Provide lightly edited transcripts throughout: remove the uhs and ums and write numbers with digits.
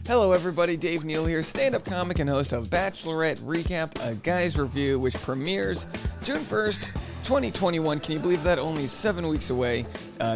Hello everybody, Dave Neal here, stand-up comic and host of Bachelorette Recap, a guy's review, which premieres June 1st, 2021. Can you believe that? Only 7 weeks away.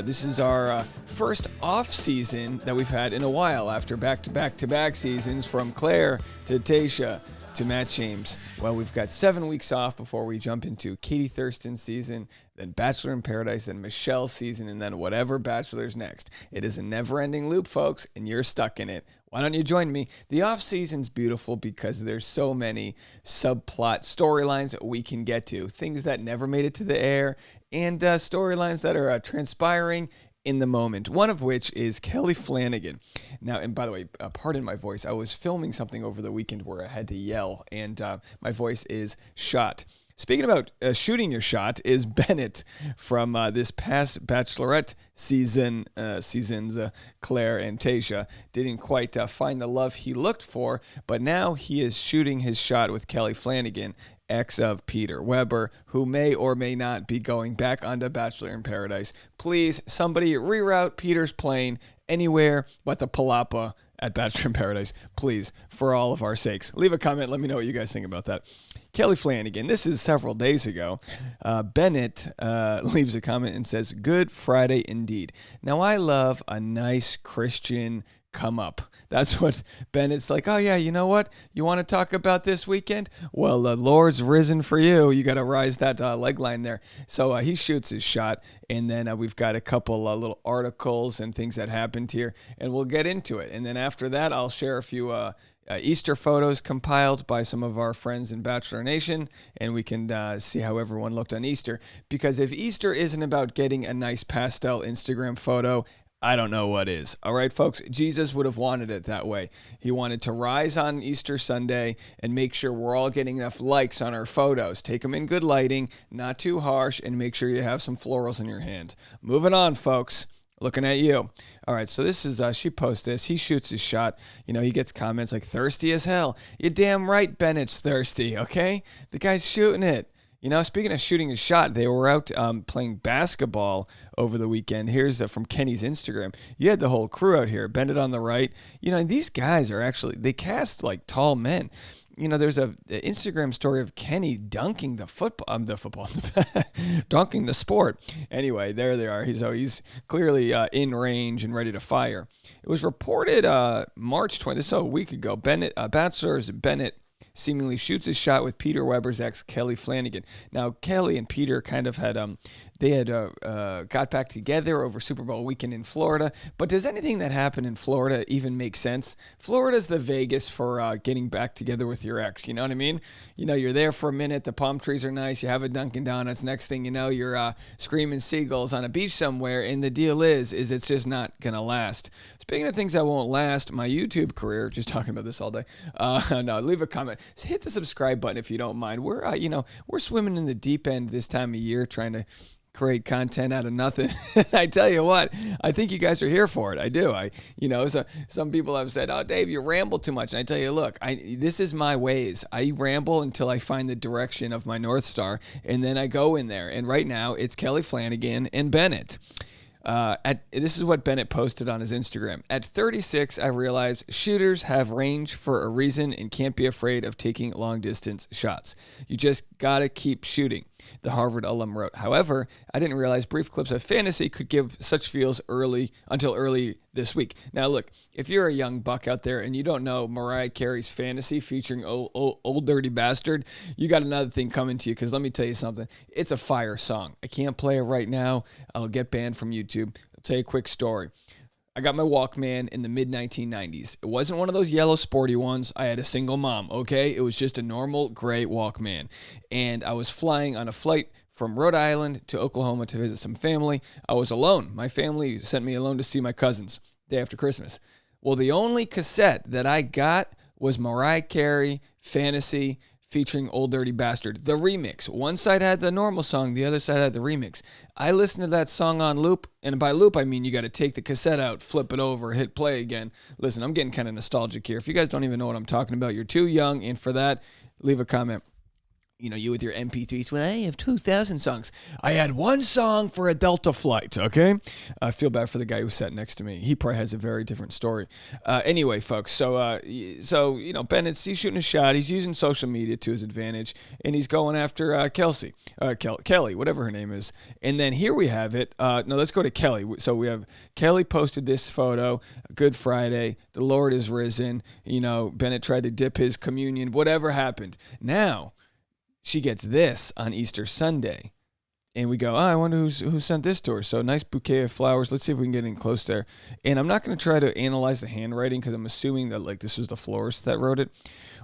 This is our first off-season that we've had in a while after back-to-back-to-back seasons from Claire to Tayshia to Matt James. Well, we've got 7 weeks off before we jump into Katie Thurston's season, then Bachelor in Paradise, then Michelle's season, and then whatever Bachelor's next. It is a never-ending loop, folks, and you're stuck in it. Why don't you join me? The off-season's beautiful because there's so many subplot storylines that we can get to, things that never made it to the air, and storylines that are transpiring in the moment, one of which is Kelley Flanagan. Now, and by the way, pardon my voice. I was filming something over the weekend where I had to yell, and my voice is shot. Speaking about shooting your shot is Bennett from this past Bachelorette seasons, Claire and Tayshia. Didn't quite find the love he looked for, but now he is shooting his shot with Kelley Flanagan, ex of Peter Weber, who may or may not be going back onto Bachelor in Paradise. Please, somebody reroute Peter's plane anywhere but the Palapa at Bachelor in Paradise. Please, for all of our sakes. Leave a comment. Let me know what you guys think about that. Kelley Flanagan, this is several days ago. Bennett leaves a comment and says, "Good Friday indeed." Now, I love a nice Christian come up. That's what Bennett's like. Oh, yeah, you know what? You want to talk about this weekend? Well, the Lord's risen for you. You got to rise that leg line there. So he shoots his shot, and then we've got a couple little articles and things that happened here, and we'll get into it. And then after that, I'll share a few Easter photos compiled by some of our friends in Bachelor Nation, and we can see how everyone looked on Easter. Because if Easter isn't about getting a nice pastel Instagram photo, I don't know what is. All right, folks, Jesus would have wanted it that way. He wanted to rise on Easter Sunday and make sure we're all getting enough likes on our photos. Take them in good lighting, not too harsh, and make sure you have some florals in your hands. Moving on, folks. Looking at you. All right, so this is, she posts this. He shoots his shot. You know, he gets comments like, thirsty as hell. You're damn right Bennett's thirsty, okay? The guy's shooting it. You know, speaking of shooting a shot, they were out playing basketball over the weekend. Here's from Kenny's Instagram. You had the whole crew out here. Bennett on the right. You know, these guys are actually, they cast like tall men. You know, there's an Instagram story of Kenny dunking the football, dunking the sport. Anyway, there they are. He's clearly in range and ready to fire. It was reported March 20th, so a week ago, Bachelor's Bennett seemingly shoots his shot with Peter Weber's ex, Kelley Flanagan. Now, Kelley and Peter kind of had, got back together over Super Bowl weekend in Florida. But does anything that happened in Florida even make sense? Florida's the Vegas for getting back together with your ex. You know what I mean? You know, you're there for a minute. The palm trees are nice. You have a Dunkin' Donuts. Next thing you know, you're screaming seagulls on a beach somewhere. And the deal is it's just not going to last. Speaking of things that won't last, my YouTube career, just talking about this all day. No, leave a comment. Hit the subscribe button if you don't mind. We're swimming in the deep end this time of year trying to create content out of nothing. I tell you what, I think you guys are here for it. I do. So some people have said, "Oh, Dave, you ramble too much." And I tell you, look, this is my ways. I ramble until I find the direction of my North Star, and then I go in there. And right now, it's Kelley Flanagan and Bennett. This is what Bennett posted on his Instagram. At 36, I realized shooters have range for a reason and can't be afraid of taking long-distance shots. You just gotta keep shooting, the Harvard alum wrote. However, I didn't realize brief clips of fantasy could give such feels until early this week. Now, look, if you're a young buck out there and you don't know Mariah Carey's Fantasy featuring Old Dirty Bastard, you got another thing coming to you, because let me tell you something. It's a fire song. I can't play it right now. I'll get banned from YouTube. I'll tell you a quick story. I got my Walkman in the mid-1990s. It wasn't one of those yellow sporty ones. I had a single mom, okay? It was just a normal gray Walkman. And I was flying on a flight from Rhode Island to Oklahoma to visit some family. I was alone. My family sent me alone to see my cousins day after Christmas. Well, the only cassette that I got was Mariah Carey, Fantasy, featuring Old Dirty Bastard, the remix. One side had the normal song, the other side had the remix. I listened to that song on loop, and by loop, I mean you got to take the cassette out, flip it over, hit play again. Listen, I'm getting kind of nostalgic here. If you guys don't even know what I'm talking about, you're too young, and for that, leave a comment. you with your MP3s. Well, I have 2,000 songs. I had one song for a Delta flight, okay? I feel bad for the guy who sat next to me. He probably has a very different story. Anyway, folks, so Bennett's, he's shooting a shot. He's using social media to his advantage, and he's going after Kelley, whatever her name is. And then here we have it. No, let's go to Kelley. So we have Kelley posted this photo, Good Friday. The Lord is risen. Bennett tried to dip his communion. Whatever happened. Now, she gets this on Easter Sunday. And we go, I wonder who sent this to her. So nice bouquet of flowers. Let's see if we can get in close there. And I'm not going to try to analyze the handwriting because I'm assuming that this was the florist that wrote it.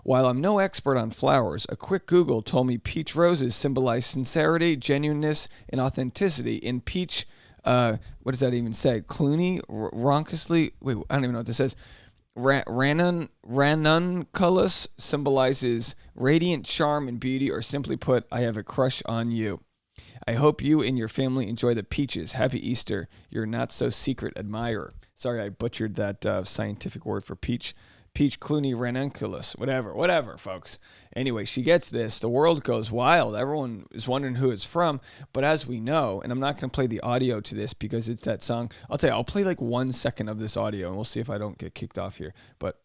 While I'm no expert on flowers, a quick Google told me peach roses symbolize sincerity, genuineness, and authenticity. And peach, what does that even say? Clooney, roncously, wait, I don't even know what this says. Ranunculus symbolizes radiant charm and beauty, or simply put, I have a crush on you. I hope you and your family enjoy the peaches. Happy Easter, your not-so-secret admirer. Sorry, I butchered that scientific word for peach. Peach Clooney ranunculus, whatever, folks. Anyway, she gets this. The world goes wild. Everyone is wondering who it's from. But as we know, and I'm not going to play the audio to this because it's that song. I'll tell you, I'll play 1 second of this audio, and we'll see if I don't get kicked off here. But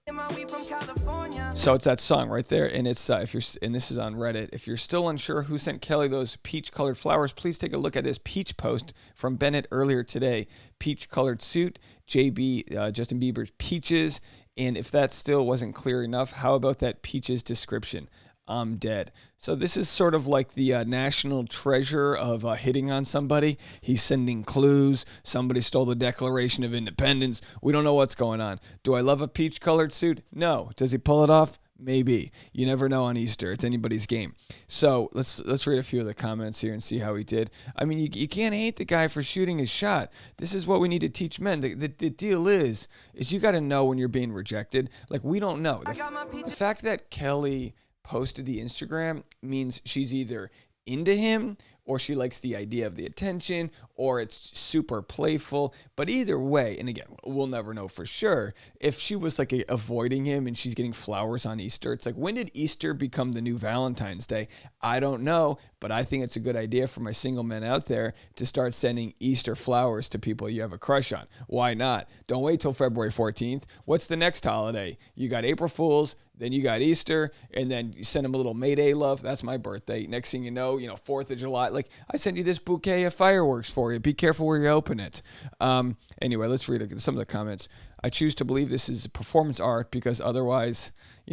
so it's that song right there, and it's and this is on Reddit. If you're still unsure who sent Kelley those peach-colored flowers, please take a look at this peach post from Bennett earlier today. Peach-colored suit, JB, Justin Bieber's peaches. And if that still wasn't clear enough, how about that peaches description? I'm dead. So this is sort of like the national treasure of hitting on somebody. He's sending clues. Somebody stole the Declaration of Independence. We don't know what's going on. Do I love a peach-colored suit? No. Does he pull it off? Maybe. You never know on Easter. It's anybody's game. So let's read a few of the comments here and see how he did. I mean, you can't hate the guy for shooting his shot. This is what we need to teach men. The deal is you got to know when you're being rejected. We don't know. The fact that Kelley posted the Instagram means she's either into him or she likes the idea of the attention, or it's super playful. But either way, and again, we'll never know for sure, if she was avoiding him and she's getting flowers on Easter, it's when did Easter become the new Valentine's Day? I don't know, but I think it's a good idea for my single men out there to start sending Easter flowers to people you have a crush on. Why not? Don't wait till February 14th. What's the next holiday? You got April Fool's, then you got Easter, and then you send them a little May Day love. That's my birthday. Next thing you know, 4th of July. I send you this bouquet of fireworks for you. Be careful where you open it. Anyway, let's read some of the comments. I choose to believe this is performance art because otherwise,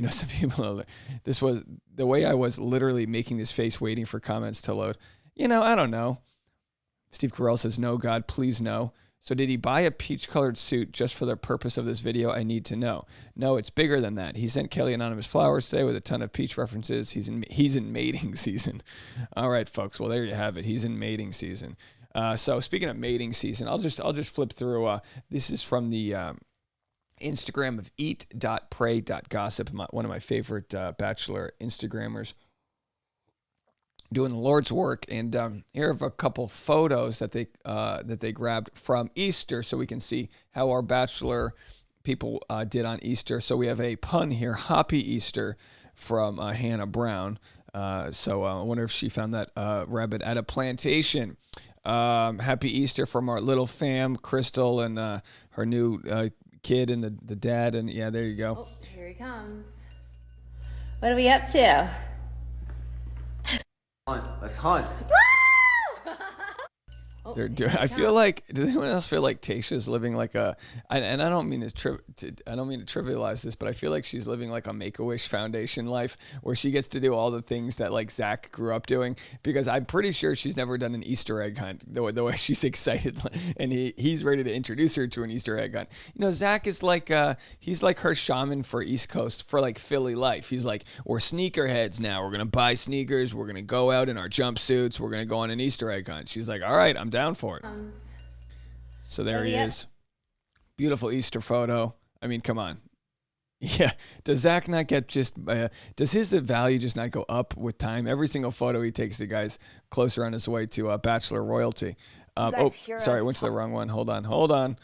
some people, this was the way I was literally making this face waiting for comments to load. I don't know. Steve Carell says, no, God, please no. So did he buy a peach-colored suit just for the purpose of this video? I need to know. No, it's bigger than that. He sent Kelley anonymous flowers today with a ton of peach references. He's in mating season. All right, folks. Well, there you have it. He's in mating season. So speaking of mating season, I'll just flip through. This is from the Instagram of eat.pray.gossip, one of my favorite Bachelor Instagrammers, doing the Lord's work, and here are a couple photos that they grabbed from Easter, so we can see how our Bachelor people did on Easter. So we have a pun here, Happy Easter, from Hannah Brown. So I wonder if she found that rabbit at a plantation. Happy Easter from our little fam, Crystal, and her new kid and the dad, and yeah, there you go. Oh, here he comes. What are we up to? Let's hunt. Oh, I feel like, does anyone else feel like Tayshia's living and I don't mean to trivialize this, but I feel like she's living a Make-A-Wish Foundation life where she gets to do all the things that Zach grew up doing, because I'm pretty sure she's never done an Easter egg hunt the way she's excited, and he's ready to introduce her to an Easter egg hunt. Zach is he's like her shaman for East Coast, for Philly life. He's we're sneakerheads now. We're going to buy sneakers. We're going to go out in our jumpsuits. We're going to go on an Easter egg hunt. She's all right, I'm down for it. So there he is. Beautiful Easter photo. I mean, come on. Yeah. Does Zach not get does his value just not go up with time? Every single photo he takes, the guy's closer on his way to Bachelor royalty. Sorry, I went to the wrong one. Hold on,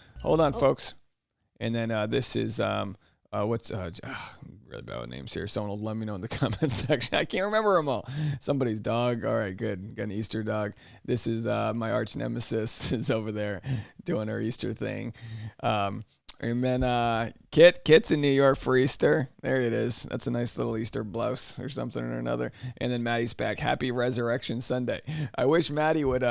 folks. And then this is really bad with names here. Someone will let me know in the comments section. I can't remember them all. Somebody's dog. All right, good. Got an Easter dog. This is my arch nemesis is over there doing her Easter thing. And then Kit's in New York for Easter. There it is. That's a nice little Easter blouse or something or another. And then Maddie's back. Happy Resurrection Sunday. I wish Maddie would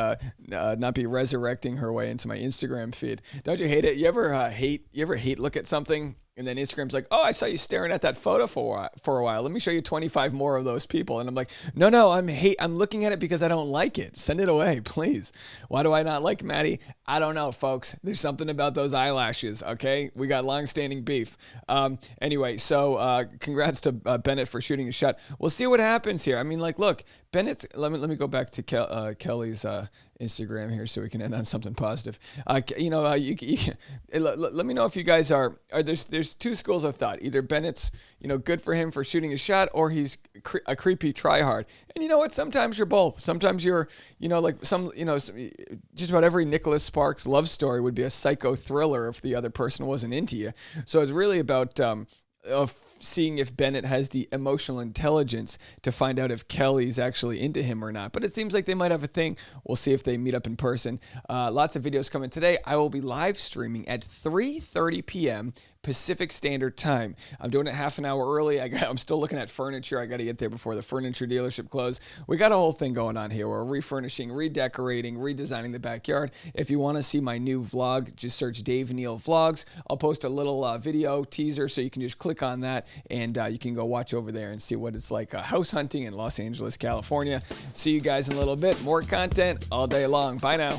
not be resurrecting her way into my Instagram feed. Don't you hate it? You ever hate look at something and then Instagram's like, oh, I saw you staring at that photo for a while. Let me show you 25 more of those people. And I'm like, no, I'm looking at it because I don't like it. Send it away, please. Why do I not like Maddie? I don't know, folks. There's something about those eyelashes, okay? We got long-standing beef. Anyway, so congrats to Bennett for shooting a shot. We'll see what happens here. I mean, like, look, Bennett's. Let me go back to Kelley's Instagram here so we can end on something positive. Let me know if you guys are there's two schools of thought. Either Bennett's, good for him for shooting a shot, or he's a creepy tryhard. And you know what? Sometimes you're both. Sometimes you're, just about every Nicholas Sparks love story would be a psycho thriller if the other person wasn't into you. So it's really about seeing if Bennett has the emotional intelligence to find out if Kelley's actually into him or not. But it seems like they might have a thing. We'll see if they meet up in person. Lots of videos coming today. I will be live streaming at 3:30 p.m. Pacific Standard Time. I'm doing it half an hour early. I'm still looking at furniture. I got to get there before the furniture dealership closes. We got a whole thing going on here. We're refurnishing, redecorating, redesigning the backyard. If you want to see my new vlog, just search Dave Neal Vlogs. I'll post a little video teaser so you can just click on that and you can go watch over there and see what it's like house hunting in Los Angeles, California. See you guys in a little bit. More content all day long. Bye now.